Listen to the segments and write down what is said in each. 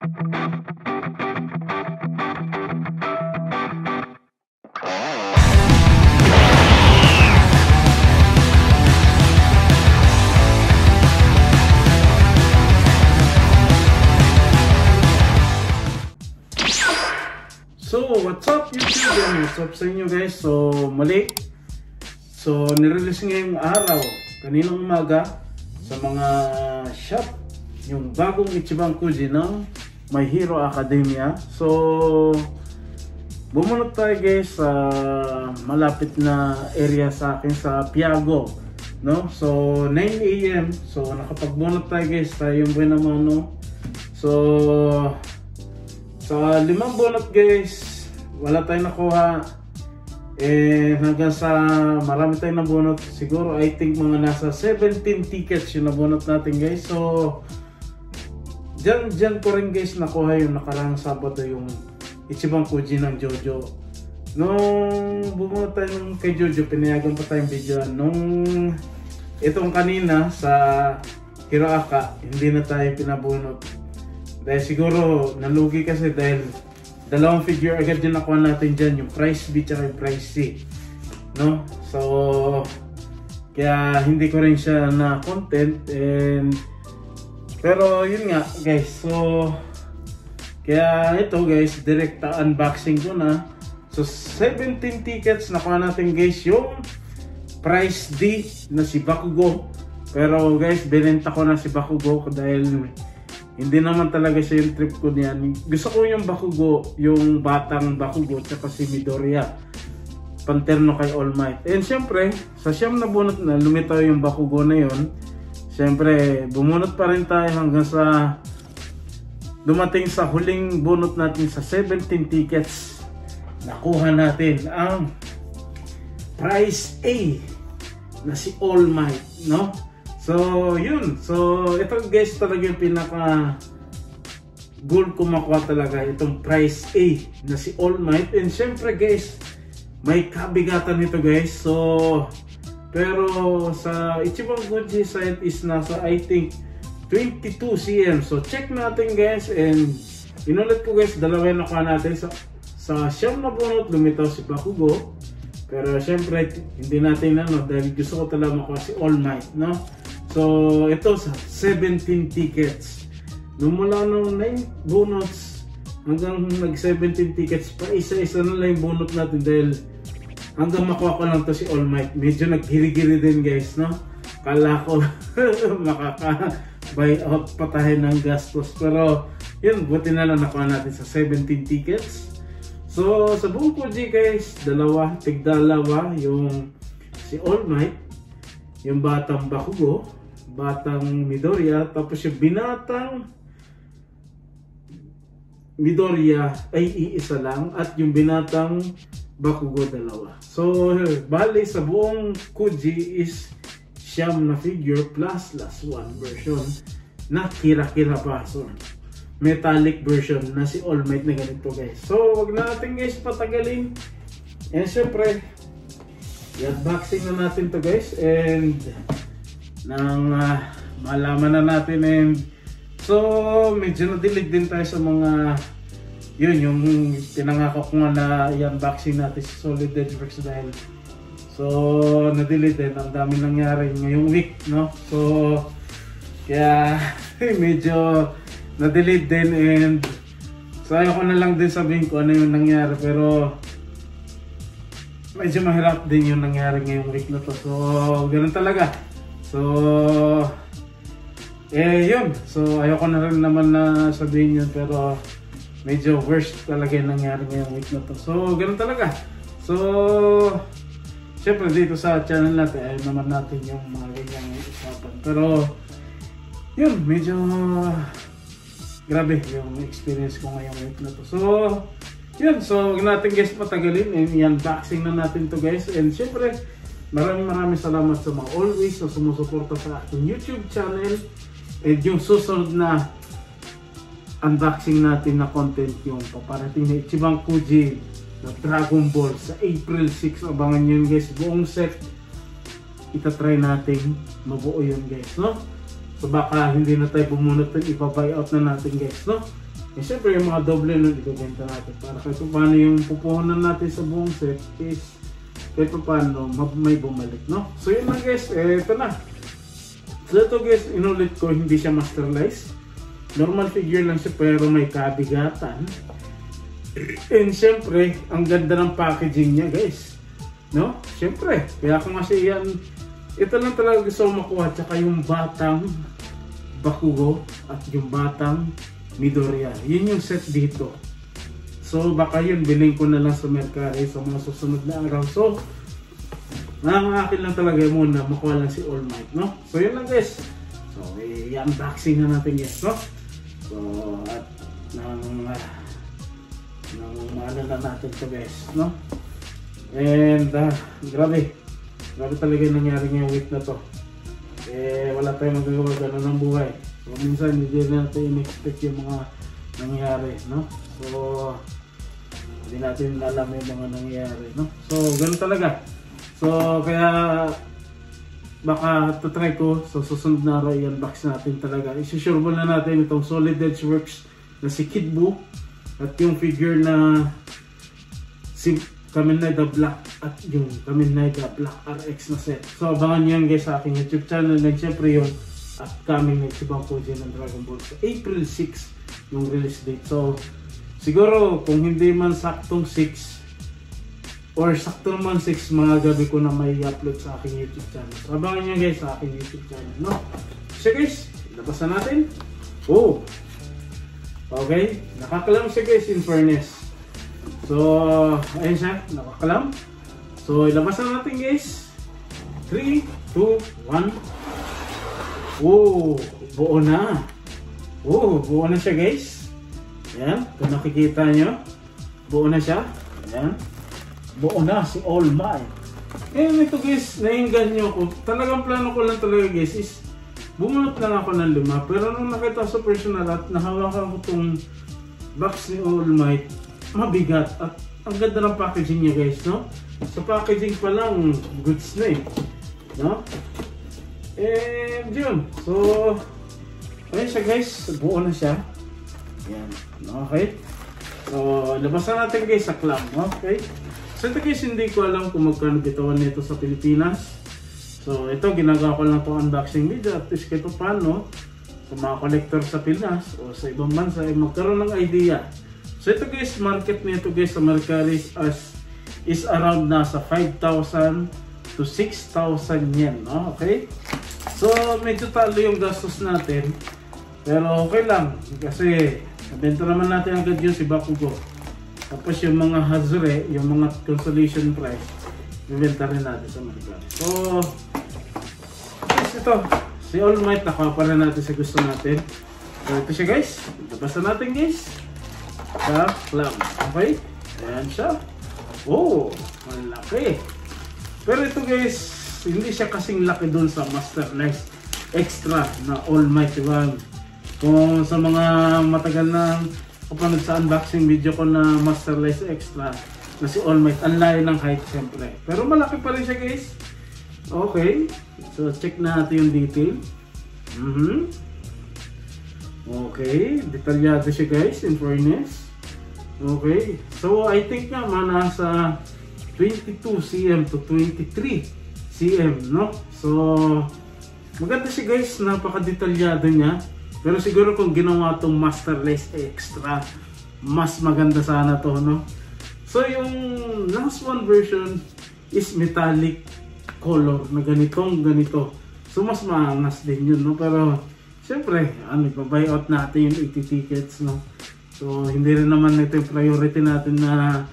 So, what's up YouTube and what's up sa inyo guys? So, muli. So, nirelease ngayong araw, kaninang umaga, sa mga shop, yung bagong Ichiban Kuji ng My Hero Academia. So, bumunot tayo guys sa malapit na area sa akin sa Piago. No? So, 9 AM. So, nakapagbunot tayo guys sa yung Buenamano. So, sa 5 bunot guys, wala tayong nakuha. Hanggang sa marami tayong nabunot. Siguro I think mga nasa 17 tickets yung nabunot natin guys. So, dyan ko rin guys nakuha yung nakarang Sabado yung Ichiban Kuji ng Jojo. Nung bumunot tayo kay Jojo, pinayagan pa tayong video. Nung itong kanina sa Hiroaka, hindi na tayo pinabunot. Dahil siguro nalugi kasi dahil dalawang figure agad yung nakuha natin dyan, yung price B at yung price C, no? So kaya hindi ko rin siya na content, pero yun nga guys. So kaya ito guys, direct unboxing ko na. So 17 tickets nakuha natin guys, yung price D na si Bakugo. Pero guys, binenta ko na si Bakugo dahil hindi naman talaga siya yung trip ko niyan. Gusto ko yung Bakugo, yung batang Bakugo, tsaka si Midoriya, panterno kay All Might. And syempre, sa siyam na bunot na, lumitaw yung Bakugo na yun. Syempre, bumunot pa rin tayo hanggang sa dumating sa huling bunot natin sa 17 tickets. Nakuha natin ang price A na si All Might, no? So, yun. So, ito guys talaga yung pinaka goal ko makuha talaga. Itong price A na si All Might. And syempre guys, may kabigatan nito guys. So, pero sa Ichiban Kuji site is nasa I think 22 cm. So, check natin guys. And inulit ko guys, dalawa yung nakuha natin. Sa siyam na bunot, lumitaw si Bakugo. Pero syempre, hindi natin dahil gusto ko talaga makuha si All Might, no? So, ito sa 17 tickets. Nung mula nung 9 bunots hanggang nag-17 tickets, pa isa-isa na lang yung bunot natin dahil hanggang makuha ko lang to si All Might. Medyo naghiri-giri din guys, no? Kala ko makaka-buy out pa tayo ng gastos. Pero, yun, buti na lang nakuha natin sa 17 tickets. So, sa buong Kuji guys, tig-dalawa yung si All Might, yung batang Bakugo, batang Midoriya, tapos yung binatang Midoriya ay iisa lang, at yung binatang Bakugo dalawa. So, bali sa buong Kuji is siyam na figure plus last one version na kira-kira pa. So, metallic version na si All Might na ganito guys. So, wag na natin guys patagalin. And syempre, i-unboxing na natin to guys. And nang malaman na natin. And so, medyo na-delete din tayo sa mga yun, yung pinangako ko nga na i-unboxing natin si Solid Dead Works dahil so, na-delete din. Ang dami nangyari ngayong week, no? So, kaya medyo na-delete din, and so ayaw ko na lang din sabihin ko ano yung nangyari, pero medyo mahirap din yung nangyari ngayong week na to. So, ganun talaga. So, yun. So, ayaw ko na rin naman na sabihin yun, pero medyo worst talaga yung nangyari ngayong week na to. So, ganun talaga. So, syempre dito sa channel natin, ayaw naman natin yung mga ganyang usapan. Pero, yun, medyo grabe yung experience ko ngayong week na to. So, yun. So, huwag natin guys patagalin. And i-unboxing na natin to guys. And syempre, maraming salamat sa mga always na sumusuporta sa aking YouTube channel. And yung susunod na unboxing natin na content, yung paparating na Ichiban Kuji na Dragon Ball sa April 6. Abangan nyo yun guys. Buong set, itatry natin mabuo yun guys, no? So baka hindi na tayo bumunot, ipa-buy out na natin guys, no? Eh syempre yung mga double load ibebenta natin para kahit paano yung pupuhunan natin sa buong set is kahit paano may bumalik, no? So yun lang guys, ito na. So ito guys, inulit ko, hindi siya masterlize. Normal figure lang siya pero may kabigatan. And syempre, ang ganda ng packaging niya guys, no? Syempre, kaya kung kasi yan, ito lang talaga gusto ko makuha, tsaka yung batang Bakugo at yung batang Midoriya. Yun yung set dito. So baka yun bilhin ko na lang sa Mercari sa mga susunod na araw. So ang akin lang talaga muna makuha lang si All Might, no? So yun lang guys. So i-unboxing na natin guys, no? So at nang maano na natin to guys, no? And grabe talaga yung nangyari ngayong week na to. Eh wala tayong magagawa, ganun ng buhay. So minsan hindi natin in-expect yung mga nangyari, no? So hindi natin alam yung mga nangyari, no? So ganun talaga. So kaya baka try ko sa susunod na araw i-unbox natin talaga. Isusureball na natin itong Solid Edge Works na si Kid Buu at yung figure na si Kamen Rider Black at yung Kamen Rider Black RX na set. So abangan nyo yan guys sa aking YouTube channel. And syempre yung upcoming Ichiban Koji ng Dragon Ball sa April 6 yung release date. So siguro kung hindi man saktong 6 or sakto naman 6, mga gabi ko na may upload sa aking YouTube channel. So abangan nyo guys sa aking YouTube channel, no? So guys, labasan natin. Oh, okay, nakakalam siya guys in fairness. So, ayun siya, nakakalam. So, ilabasan natin guys. 3, 2, 1. Oh, buo na. Oh, buo na siya guys. Ayan, kung nakikita nyo, buo na siya. Ayan, buo na si All Might. Ngayon ito guys, nainggan nyo ko. Talagang plano ko lang talaga guys is bumunot lang ako ng 5. Pero nung nakita sa personal at nahawakan ko itong box ni All Might, mabigat at ang ganda ng packaging niya guys, no? Sa packaging pa lang goods na eh, no? And yun, so ayun siya guys, buo na siya. Yan, okay. So labasan natin guys sa clam, okay? So ito guys, hindi ko alam kung magkano bitawan nito sa Pilipinas. So ito, ginagawa ko lang itong unboxing video at least kahit paano sa mga collector sa Pinas o sa ibang bansa ay magkaroon ng idea. So ito guys, market nito guys sa Mercari is around nasa 5,000 to 6,000 yen, no? Okay? So medyo talo yung gastos natin, pero okay lang kasi nabenta naman natin agad yun si Bakugo. Tapos yung mga Hazure, yung mga consolation price, ibenta rin natin sa Mercari. So guys, ito si All Might, nakuha pa rin natin sa gusto natin. So ito siya guys, labasan natin guys sa clam. Okay? Ayan siya. Oh, malaki. Pero ito guys, hindi siya kasing laki dun sa Masterlize Extra na All Might, diba? Kung sa mga matagal na kapanood sa unboxing video ko na Masterlize Extra na si All Might, ang layo ng height siyempre. Pero malaki pa rin siya guys. Okay. So check natin yung detail. Okay, detalyado siya guys, in fairness. Okay, so I think nga nasa 22 cm to 23 cm, no? So maganda siya guys, napaka-detalyado niya. Pero siguro kung ginawa itong Masterlize Extra, mas maganda sana to, no? So yung last one version is metallic color na ganito. So mas maangas din yun, no? Pero siyempre, ipa-buy out natin yung 80 tickets, no? So, hindi rin naman ito yung priority natin na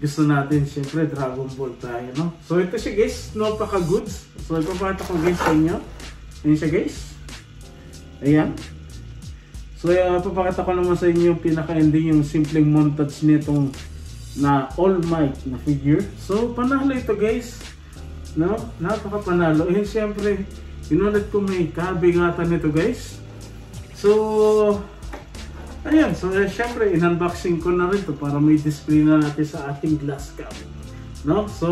gusto natin. Siyempre, Dragon Ball tayo, no? So, ito siya guys, napaka-goods. So, ipapakita ko guys sa inyo. Ayan siya guys. Ayan. So, ipapakita ko naman sa inyo yung pinaka-ending, yung simpleng montage nitong na All Might na figure. So, panalo ito guys. No? Napaka-panalo. And siyempre, inulit ko may kabigatan nito guys. So ayan, so syempre in-unboxing ko na rin to para may display na natin sa ating glass cam, no? So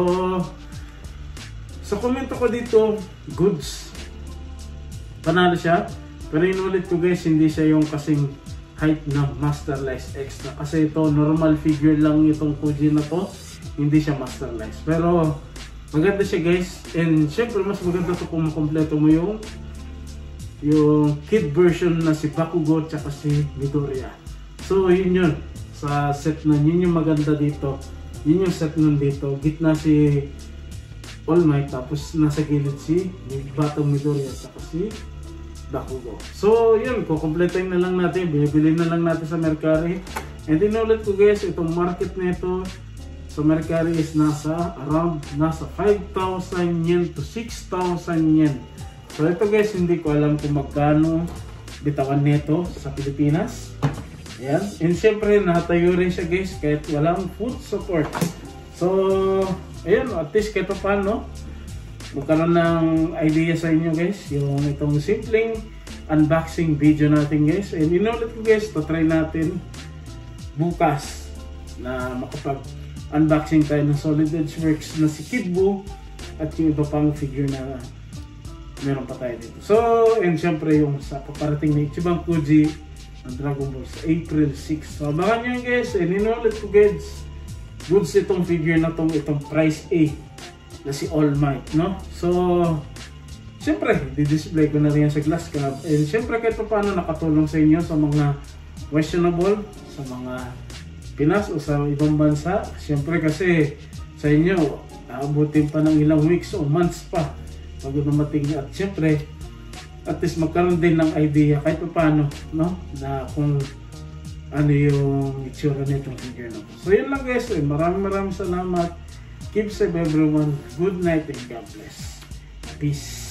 sa komento ko dito, goods, panalo siya. Pero inulit ko guys, hindi siya yung kasing height na Masterlize Extra. Kasi ito, normal figure lang itong Kuji na to. Hindi siya Masterlize. Pero, maganda siya guys. And syempre, mas maganda to kung makompleto mo yung kid version na si Bakugo tsaka si Midoriya. So, yun. Sa set na, yun yung maganda dito. Yun yung set nun dito. Gitna si All Might, tapos nasa gilid si Batang Midoriya tsaka si Bakugo. So, yun, kukumpletin na lang natin, bibili na lang natin sa Mercari. And inulit ko guys, itong market na ito sa Mercari is nasa 5,000 yen to 6,000 yen. So, ito guys, hindi ko alam kung magkano bitawan nito sa Pilipinas. Ayan. And syempre, natayo rin siya guys, kahit walang food support. So, ayan, at least kahit paano, magkaroon ng idea sa inyo guys, yung itong simpleng unboxing video natin guys. And inulit ko guys, try natin bukas na makapag-unboxing tayo ng Solid Edge Works na si Kid Buu at yung iba pang figure na meron pa tayo dito. So, and syempre yung sa paparating na Ichiban Kuji ng Dragon Ball sa April 6. So, abangan nyo guys, and inulit ko guys, goods itong figure na itong price A na si All Might, no? So, siyempre, di-display ko na rin sa glass cab. And siyempre, kahit paano nakatulong sa inyo sa mga questionable, sa mga Pinas o sa ibang bansa. Siyempre kasi sa inyo, aabutin pa ng ilang weeks o months pa bago dumating. At siyempre, at least magkaroon din ng idea kahit paano, no? Na kung ano yung itsura nitong figure na. So, yun lang guys. Maraming salamat. Keep safe everyone. Good night and God bless. Peace.